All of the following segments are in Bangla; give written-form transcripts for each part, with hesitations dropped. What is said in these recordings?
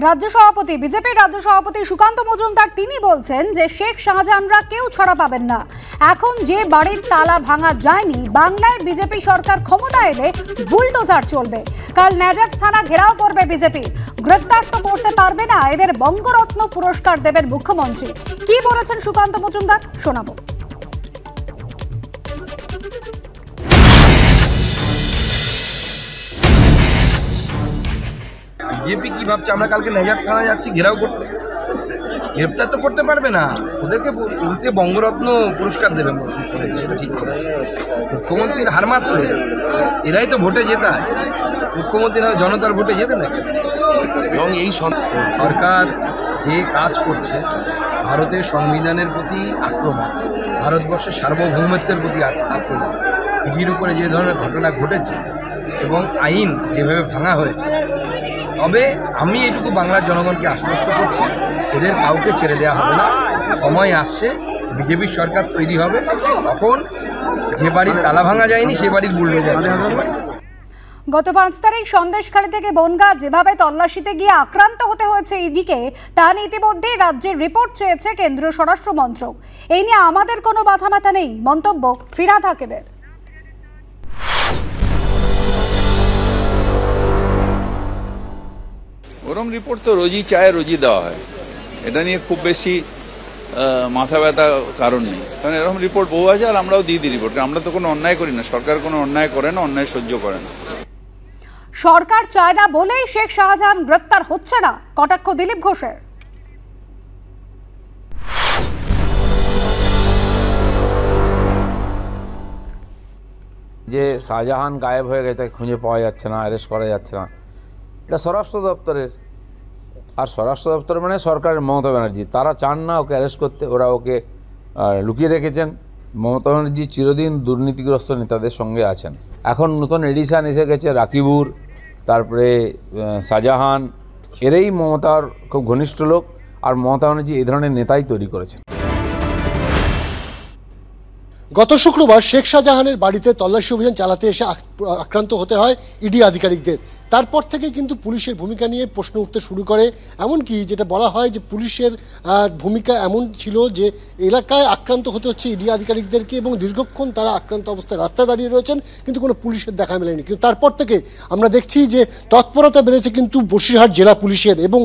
রাজ্য সভাপতি বিজেপির রাজ্য সভাপতি সুকান্ত মজুমদার তিনি বলছেন যে শেখ শাহজাহানরা কেউ ছাড়া পাবেন না। এখন যে বাড়ির তালা ভাঙা যায়নি, বাংলায় বিজেপি সরকার ক্ষমতা এলে বুলডোজার চলবে। কাল নেজাট থানা ঘেরাও করবে বিজেপি। গ্রেপ্তার তো করতে পারবে না, এদের বঙ্গরত্ন পুরস্কার দেবেন মুখ্যমন্ত্রী। কি বলেছেন সুকান্ত মজুমদার শোনাবো। বিজেপি কি ভাবছে আমরা কালকে নেজাট থানা যাচ্ছি ঘেরাও করতে? গ্রেপ্তার তো করতে পারবে না, ওদেরকে উল্টে বঙ্গরত্ন পুরস্কার দেবে সেটা ঠিক করেছে। মুখ্যমন্ত্রীর হার মাত্র এরাই তো ভোটে জেতায়, মুখ্যমন্ত্রী না জনতার ভোটে জেতে নাকি। এবং এই সরকার যে কাজ করছে, ভারতের সংবিধানের প্রতি আক্রমণ, ভারতবর্ষের সার্বভৌমত্বের প্রতি আক্রমণ, ইডির উপরে যে ধরনের ঘটনা ঘটেছে এবং আইন যেভাবে ভাঙা হয়েছে, তবে আমি এটুকু বাংলার জনগণকে আশ্বস্ত করছি, এদের কাউকে ছেড়ে দেওয়া হবে না। সময় আসছে, বিজেপির সরকার তৈরি হবে, তখন যে বাড়ির তালা ভাঙা যায়নি সে বাড়ির বুলডোজার। গত 5 তারিখ সন্দেশখালী থেকে বনগাঁ যেভাবে তল্লাশিতে গিয়ে আক্রান্ত হতে হয়েছে ইডিকে, তা নিয়ে ইতিমধ্যেই রাজ্যের রিপোর্ট চেয়েছে কেন্দ্রীয় স্বরাষ্ট্র মন্ত্রক। এই নিয়ে আমাদের কোনো মাথা নেই, মন্তব্য ফিরহাদ হাকিমের। ওরম রিপোর্ট তো রোজই চায়, রোজই দেওয়া হয়, এটা নিয়ে খুব বেশি মাথা ব্যথা কারণ নেই। কারণ এরকম রিপোর্ট বহু আছে, আর আমরাও দিয়ে দিই রিপোর্ট। আমরা তো কোনো অন্যায় করি না, সরকার কোনো অন্যায় করে না, অন্যায় সহ্য করে না। সরকার চায় না বলেই শেখ শাহজাহান গ্রেফতার হচ্ছে না, কটাক্ষ দিলীপ ঘোষের। যে শাহজাহান গায়েব হয়ে গেছে, খুঁজে পাওয়া যাচ্ছে না, অ্যারেস্ট করা যাচ্ছে না, এটা স্বরাষ্ট্র দপ্তরের। আর স্বরাষ্ট্র দপ্তর মানে সরকারের মমতা ব্যানার্জি, তারা চান না ওকে অ্যারেস্ট করতে, ওরা ওকে লুকিয়ে রেখেছেন। মমতা ব্যানার্জি চিরদিন দুর্নীতিগ্রস্ত নেতাদের সঙ্গে আছেন। এখন নতুন এডিশন এসে গেছে রাকিবুর, তারপরে শাহজাহান, এরাই মমতার খুব ঘনিষ্ঠ লোক। আর মমতা ব্যানার্জি এই ধরনের নেতাই তৈরি করেছেন। গত শুক্রবার শেখ শাহজাহানের বাড়িতে তল্লাশি অভিযান চালাতে এসে আক্রান্ত হতে হয় ইডি আধিকারিকদের। তারপর থেকে কিন্তু পুলিশের ভূমিকা নিয়ে প্রশ্ন উঠতে শুরু করে। এমনকি যেটা বলা হয় যে পুলিশের ভূমিকা এমন ছিল যে এলাকায় আক্রান্ত হতে হচ্ছে ইডি আধিকারিকদেরকে, এবং দীর্ঘক্ষণ তারা আক্রান্ত অবস্থায় রাস্তায় দাঁড়িয়ে রয়েছেন, কিন্তু কোনো পুলিশের দেখা মেলেনি। কিন্তু তারপর থেকে আমরা দেখছি যে তৎপরতা বেড়েছে কিন্তু বসিরহাট জেলা পুলিশের। এবং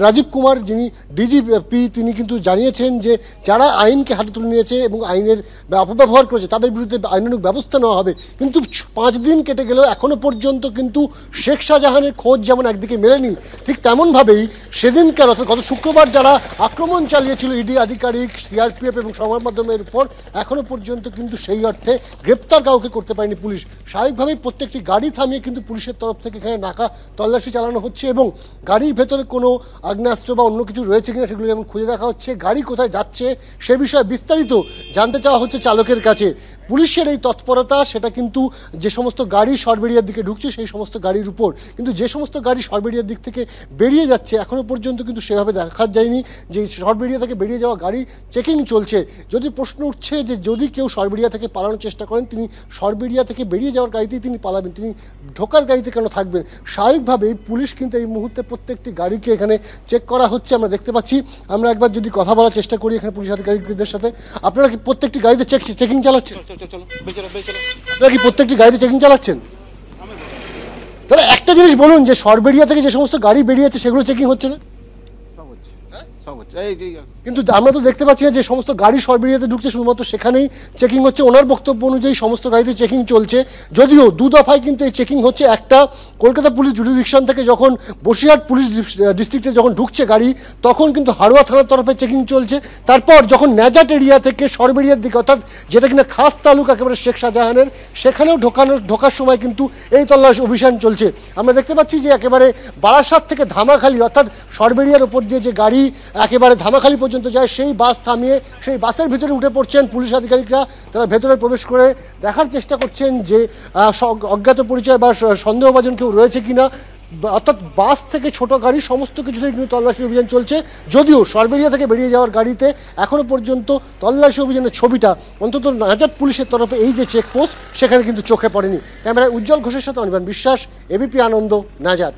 রাজীব কুমার, যিনি ডিজিপি, তিনি কিন্তু জানিয়েছেন যে যারা আইনকে হাতে তুলে নিয়েছে এবং আইনের অপব্যবহার করেছে তাদের বিরুদ্ধে আইনানুগ ব্যবস্থা নেওয়া হবে। কিন্তু 5 দিন কেটে গেলেও এখনো পর্যন্ত কিন্তু শেখ শাহজাহানের খোঁজ যেমন একদিকে মেলেনি, ঠিক তেমনভাবেই সেদিনকার অর্থাৎ গত শুক্রবার যারা আক্রমণ চালিয়েছিল ইডি আধিকারিক, সিআরপিএফ এবং সংবাদ মাধ্যমের উপর, এখনো পর্যন্ত কিন্তু সেই অর্থে গ্রেপ্তার কাউকে করতে পারেনি পুলিশ। স্বাভাবিকভাবেই প্রত্যেকটি গাড়ি থামিয়ে কিন্তু পুলিশের তরফ থেকে এখানে নাকা তল্লাশি চালানো হচ্ছে, এবং গাড়ির ভেতরে কোনো আগ্নেয়াস্ত্র বা অন্য কিছু রয়েছে কিনা সেগুলো যেমন খুঁজে দেখা হচ্ছে। গাড়ি কোথায় যাচ্ছে সে বিষয়ে বিস্তারিত জানতে চাওয়া হচ্ছে চালকের কাছে। পুলিশের এই তৎপরতা, সেটা কিন্তু যে সমস্ত গাড়ি সরবেরিয়ার দিকে ঢুকছে সেই সমস্ত গাড়ির উপর, কিন্তু যে সমস্ত গাড়ি সরবেরিয়ার দিক থেকে বেরিয়ে যাচ্ছে এখনো পর্যন্ত কিন্তু সেভাবে দেখা যায়নি যে সরবেরিয়া থেকে বেরিয়ে যাওয়া গাড়ি চেকিং চলছে। যদি প্রশ্ন উঠছে যে যদি কেউ সরবেরিয়া থেকে পালানোর চেষ্টা করেন, তিনি সরবেরিয়া থেকে বেরিয়ে যাওয়ার গাড়িতেই তিনি পালাবেন, তিনি ঢোকার গাড়িতে কেন থাকবেন? স্বাভাবিকভাবেই পুলিশ কিন্তু এই মুহূর্তে প্রত্যেকটি গাড়িকে এখানে চেক করা হচ্ছে, আমরা দেখতে পাচ্ছি। আমরা একবার যদি কথা বলার চেষ্টা করি এখানে পুলিশ আধিকারিকদের সাথে, আপনারা কি প্রত্যেকটি গাড়িতে চেকিং চালাচ্ছেন? আপনারা কি প্রত্যেকটি গাড়িতে চেকিং চালাচ্ছেন? তাহলে একটা জিনিস বলুন, যে সরবেরিয়া থেকে যে সমস্ত গাড়ি বেরিয়েছে সেগুলো চেকিং হচ্ছে না? কিন্তু আমরা তো দেখতে পাচ্ছি না যে সমস্ত গাড়ি সরবেরিয়াতে ঢুকছে, শুধুমাত্র সেখানেই চেকিং হচ্ছে। ওনার বক্তব্য অনুযায়ী সমস্ত গাড়িতে চেকিং চলছে, যদিও 2 দফায় কিন্তু এই চেকিং হচ্ছে। একটা কলকাতা পুলিশ জুডিশন থেকে যখন বসিরহাট পুলিশ ডিস্ট্রিক্টে যখন ঢুকছে গাড়ি, তখন কিন্তু হাড়োয়া থানার তরফে চেকিং চলছে। তারপর যখন নেজাট এরিয়া থেকে সরবেরিয়ার দিকে, অর্থাৎ যেটা কিনা খাস তালুক একেবারে শেখ শাহজাহানের, সেখানেও ঢোকার সময় কিন্তু এই তল্লাশি অভিযান চলছে। আমরা দেখতে পাচ্ছি যে একেবারে বারাসাত থেকে ধামাখালি, অর্থাৎ সরবেরিয়ার ওপর দিয়ে যে গাড়ি একেবারে ধামাখালি পর্যন্ত যায়, সেই বাস থামিয়ে সেই বাসের ভিতরে উঠে পড়ছেন পুলিশ আধিকারিকরা। তারা ভেতরে প্রবেশ করে দেখার চেষ্টা করছেন যে অজ্ঞাত পরিচয় বা সন্দেহভাজন কেউ রয়েছে কিনা। অর্থাৎ বাস থেকে ছোট গাড়ি সমস্ত কিছুতেই কিন্তু তল্লাশি অভিযান চলছে, যদিও সরবেরিয়া থেকে বেরিয়ে যাওয়ার গাড়িতে এখনো পর্যন্ত তল্লাশি অভিযানের ছবিটা অন্তত নাজাত পুলিশের তরফে এই যে চেকপোস্ট সেখানে কিন্তু চোখে পড়েনি। ক্যামেরায় উজ্জ্বল ঘোষের সাথে অনির্বাণ বিশ্বাস, এবিপি আনন্দ, নাজাত।